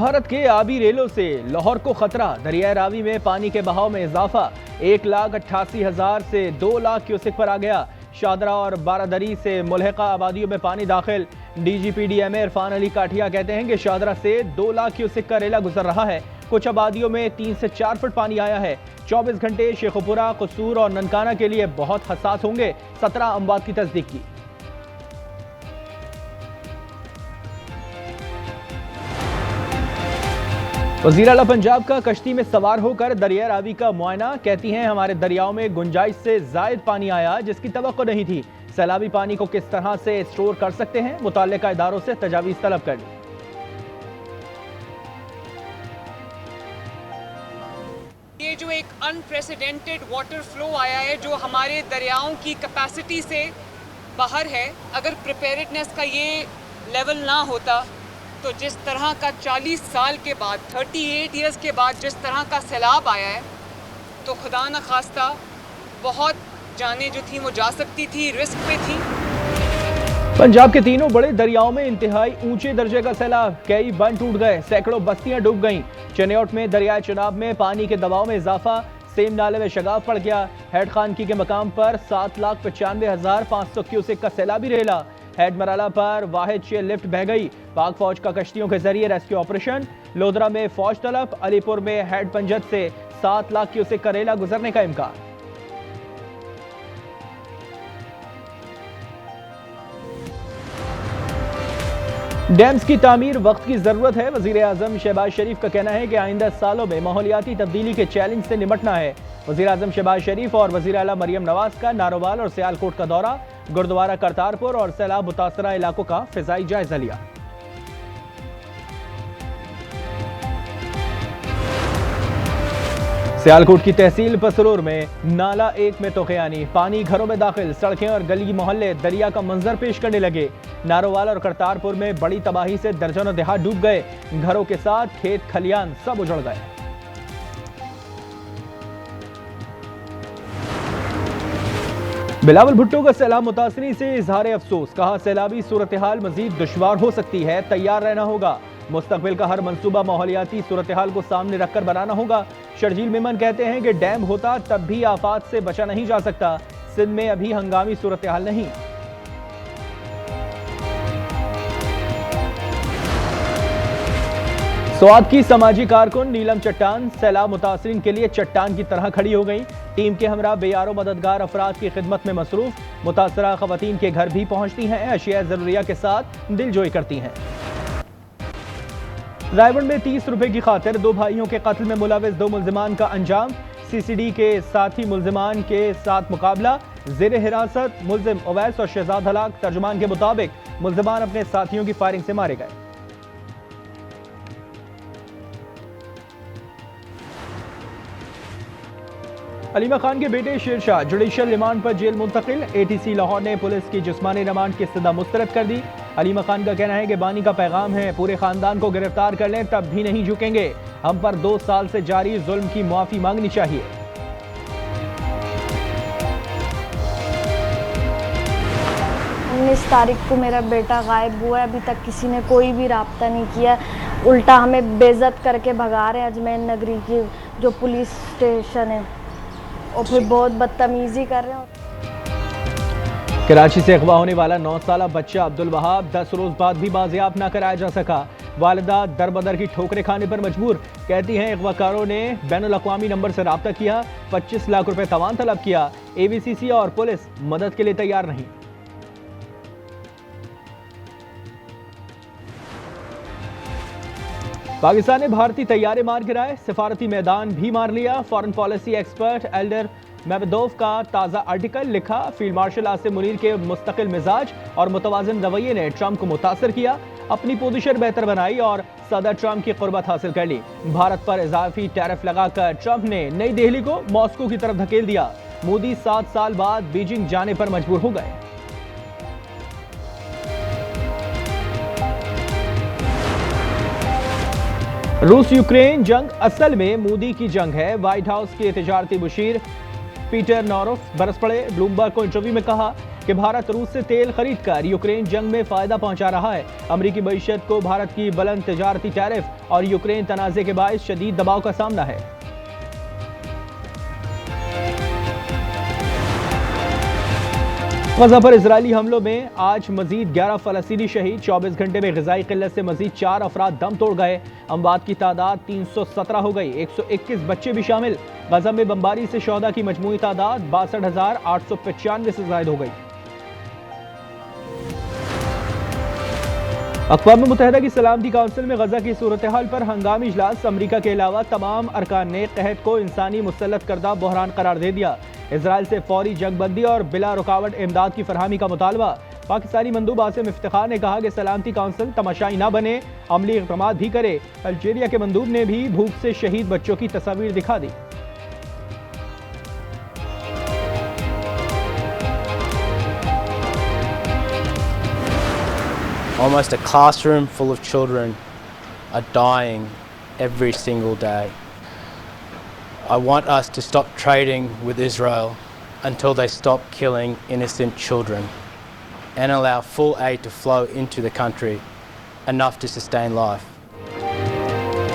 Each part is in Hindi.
भारत के आबी रेलों से लाहौर को खतरा। दरिया रावी में पानी के बहाव में इजाफा 1,88,000 से 2 लाख क्यूसेक पर आ गया। शादरा और बारादरी से मुल्हिका आबादियों में पानी दाखिल। DGPDMA इरफान अली काठिया कहते हैं कि शादरा से 2 लाख क्यूसेक का रेला गुजर रहा है। कुछ आबादियों में 3 से 4 फुट पानी आया है। 24 घंटे शेखुपुरा, कसूर और ननकाना के लिए बहुत हसास होंगे। 17 अमवात की तस्दीक की। वज़ीर आला पंजाब का कश्ती में सवार होकर दरिया रावी का मुआयना। कहती हैं हमारे दरियाओं में गुंजाइश से जायद पानी आया जिसकी तवक्को नहीं थी। सैलाबी पानी को किस तरह से स्टोर कर सकते हैं, मुताल्लिका इदारों से तजावीज़ तलब कर ली। ये जो एक अनप्रेसिडेंटेड वाटर फ्लो आया है जो हमारे दरियाओं की कैपेसिटी से बाहर है, अगर प्रिपेयर्डनेस का ये लेवल ना होता तो जिस तरह का 40 साल के बाद 38 इयर्स के बाद जिस तरह का सैलाब आया है तो खुदा न खास्ता बहुत जानें जो थी वो जा सकती थी, रिस्क पे थी। पंजाब के तीनों बड़े दरियाओं में इंतहाई ऊंचे दर्जे का सैलाब। कई बंद टूट गए, सैकड़ों बस्तियां डूब गईं। चनेौट में दरियाए चनाब में पानी के दबाव में इजाफा। सेम नाले में शगाफ पड़ गया। हेड खानकी के मकाम पर 7,95,500 क्यूसेक का सैलाबी रेला। हेड मराला पर वाहिद शे लिफ्ट बह गई। पाक फौज का कश्तियों के जरिए रेस्क्यू ऑपरेशन। लोधरा में फौज तलब। अलीपुर में हेड पंजत से 7 लाख क्यूसेक का रेला गुजरने का इम्कान। डैम्स की तामीर वक्त की जरूरत है। वजीर आजम शहबाज शरीफ का कहना है कि आइंदा सालों में माहौलियाती तब्दीली के चैलेंज से निपटना है। वजीर आजम शहबाज शरीफ और वजीर आला मरियम नवाज का नारोवाल और सियालकोट का दौरा। गुरुद्वारा करतारपुर और सैलाब मुतासरा इलाकों का फिजाई जायजा लिया। सियालकोट की तहसील पसरूर में नाला 1 में तोखयानी। पानी घरों में दाखिल। सड़कें और गली मोहल्ले दरिया का मंजर पेश करने लगे। नारोवाल और करतारपुर में बड़ी तबाही से दर्जनों देहात डूब गए। घरों के साथ खेत खलियान सब उजड़ गए। बिलावल भुट्टो का सैलाब मुतासरी से इजहार अफसोस। कहा सैलाबी सूरत हाल मजीद दुश्वार हो सकती है, तैयार रहना होगा। मुस्तकबिल का हर मंसूबा माहौलियाती सूरत हाल को सामने रखकर बनाना होगा। शर्जील मेमन कहते हैं कि डैम होता तब भी आफात से बचा नहीं जा सकता। सिंध में अभी हंगामी सूरत हाल नहीं। स्वाद की समाजी कारकुन नीलम चट्टान सैलाब मुतासरीन के लिए चट्टान की तरह खड़ी हो गई। टीम के हमरा बेयारो मददगार अफराद की खिदमत में मसरूफ। मुतासरा खवातीन के घर भी पहुंचती हैं, अशिया जरूरिया के साथ दिलजोई करती हैं। रायबंड में 30 रुपए की खातिर 2 भाइयों के कत्ल में मुलविस 2 मुल्जिमान का अंजाम। CCD के साथी मुल्जिमान के साथ मुकाबला। जेर हिरासत मुल्जिम ओवैस और शहजाद हलाक। तर्जुमान के मुताबिक मुल्जिमान अपने साथियों की फायरिंग से मारे गए। अलीमा खान के बेटे शेरशाह जुडिशल रिमांड पर जेल मुंतकिल। ATC लाहौर ने पुलिस की जिस्मानी रिमांड की इस्तदा मुस्तरद कर दी। अलीमा खान का कहना है कि बानी का पैगाम है, पूरे खानदान को गिरफ्तार कर लें तब भी नहीं झुकेंगे। हम पर 2 साल से जारी जुल्म की मुआफी मांगनी चाहिए। 19 तारीख को मेरा बेटा गायब हुआ है, अभी तक किसी ने कोई भी राब्ता नहीं किया। उल्टा हमें बेइज्जत करके भगा रहे हैं अजमेर नगरी की जो पुलिस स्टेशन है, और फिर बहुत बदतमीजी कर रहे हैं। कराची से अगवा होने वाला 9 साला बच्चा अब्दुल वहाब 10 रोज बाद भी बाजियाब ना कराया जा सका। वालिदा दर बदर की ठोकरें खाने पर मजबूर। कहती हैं अगवाकारों ने बैनुल अक़वामी नंबर से राब्ता किया, 25 लाख रुपए तवान तलब किया। AVCC और पुलिस मदद के लिए तैयार नहीं। पाकिस्तान ने भारतीय तैयारे मार गिराए, सिफारती मैदान भी मार लिया। फॉरेन पॉलिसी एक्सपर्ट एल्डर मेहमदोव का ताज़ा आर्टिकल लिखा। फील्ड मार्शल आसिम मुनीर के मुस्तकिल मिजाज और मुतवाज़िन रवैये ने ट्रंप को मुतासर किया। अपनी पोजीशन बेहतर बनाई और सदर ट्रंप की कुर्बत हासिल कर ली। भारत पर इजाफी टैरिफ लगाकर ट्रंप ने नई दिल्ली को मॉस्को की तरफ धकेल दिया। मोदी 7 साल बाद बीजिंग जाने पर मजबूर हो गए। रूस यूक्रेन जंग असल में मोदी की जंग है। व्हाइट हाउस के तिजारती मुशीर पीटर नॉरोफ बरस पड़े। ब्लूमबर्ग को इंटरव्यू में कहा कि कि भारत रूस से तेल खरीदकर यूक्रेन जंग में फायदा पहुंचा रहा है। अमेरिकी मईशत को भारत की बुलंद तिजारती टैरिफ और यूक्रेन तनाज़े के बायस शदीद दबाव का सामना है। गजा पर इजरायली हमलों में आज मजीद 11 फलस्तीनी शहीद। 24 घंटे में ग़िज़ाई किल्लत से मजीद 4 अफराद दम तोड़ गए। अमवात की तादाद 317 हो गई। 121 बच्चे भी शामिल। गजा में बमबारी से शोहदा की मजमूई तादाद 62,895 से ज़ायद हो गई। अक़वाम मुत्तहिदा की सलामती काउंसिल में गजा की सूरत हाल पर हंगामी इजलास। अमरीका के अलावा तमाम अरकान ने कहत को इंसानी मुसल्लत करदा बहरान करार दे दिया। इजराइल से फौरी जंगबंदी और बिला रुकावट इमदाद की फरहमी का मुतालबा। पाकिस्तानी मंदूब आसिम इफ्तिखार ने कहा कि सलामती काउंसिल तमाशाई ना बने, अमली इक़दामात भी करे। अल्जीरिया के मंदूब ने भी भूख से शहीद बच्चों की तस्वीर दिखा दी। Almost a classroom full of children are dying every single day. I want us to stop trading with Israel until they stop killing innocent children and allow full aid to flow into the country, enough to sustain life.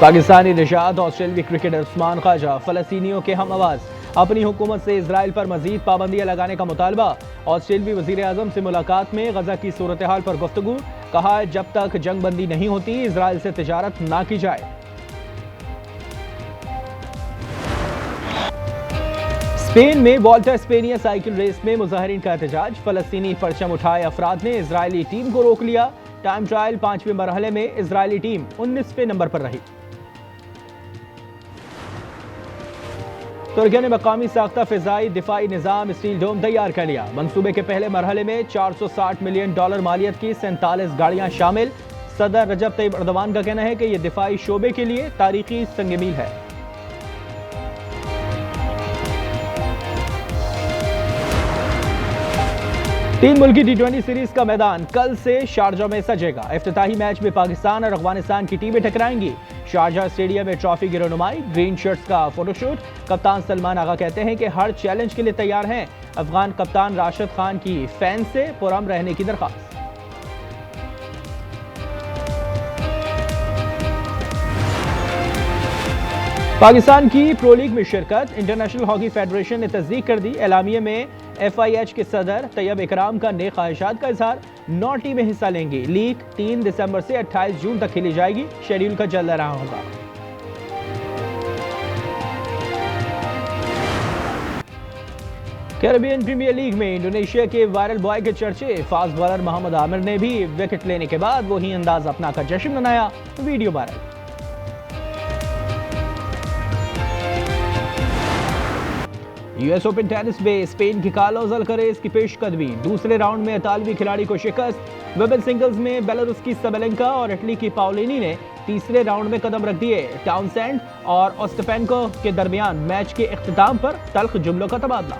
Pakistani Nishat ऑस्ट्रेलियाई क्रिकेटर उस्मान ख्वाजा फ़लस्तीनियों के हम आवाज़। अपनी हुकूमत से इजराइल पर मजीद पाबंदियाँ लगाने का मुतालबा। ऑस्ट्रेलियाई वज़ीर आज़म से मुलाकात में गजा की सूरत हाल पर गुफ्तगू। कहा जब तक जंगबंदी नहीं होती इजराइल से तिजारत ना की जाए। स्पेन में वॉल्टा स्पेनिया साइकिल रेस में मुजाहिरीन का एहतजाज। फ़लस्तीनी परचम उठाए अफराद ने इजरायली टीम को रोक लिया। टाइम ट्रायल 5वें मरहले में इजरायली टीम 19वें नंबर पर रही। तुर्किया ने मकामी साख्ता फ़िज़ाई दिफाई निज़ाम स्टील डोम तैयार कर लिया। मंसूबे के पहले मरहले में $460 मिलियन मालियत की 47 गाड़ियां शामिल। सदर रजब तैयब अर्दवान का कहना है कि यह दिफाई शोबे के लिए तारीखी संग-मील है। तीन मुल्की T20 सीरीज का मैदान कल से शारजा में सजेगा। इफ्तिताही मैच में पाकिस्तान और अफगानिस्तान की टीमें टकराएंगी। शारजा स्टेडियम में ट्रॉफी की रनुमाई, ग्रीन शर्ट्स का फोटोशूट। कप्तान सलमान आगा कहते हैं कि हर चैलेंज के लिए तैयार हैं। अफगान कप्तान राशिद खान की फैंस से पुरअमन रहने की दरख्वास्त। पाकिस्तान की प्रो लीग में शिरकत। इंटरनेशनल हॉकी फेडरेशन ने तस्दीक कर दी। एलामिये में FIH के सदर तैयब इकराम का नेक ख्वाहिशात का इजहार। 9 टीमें हिस्सा लेंगी। लीग 3 दिसंबर से 28 जून तक खेली जाएगी। शेड्यूल का जल्द रहा होगा। कैरेबियन प्रीमियर लीग में इंडोनेशिया के वायरल बॉय के चर्चे। फास्ट बॉलर मोहम्मद आमिर ने भी विकेट लेने के बाद वही अंदाज अपनाकर जश्न मनाया। Video viral. US open tennis में स्पेन की कार्लोस अल्करेज की पेशकदमी। दूसरे राउंड में इतालवी खिलाड़ी को शिकस्त। विमेन सिंगल्स में बेलारूस की सबेलेंका और इटली की पाओलिनी ने तीसरे राउंड में कदम रख दिए। टाउनसेंड और ओस्टापेंको के दरमियान मैच के इख्तिताम पर तल्ख जुमलों का तबादला।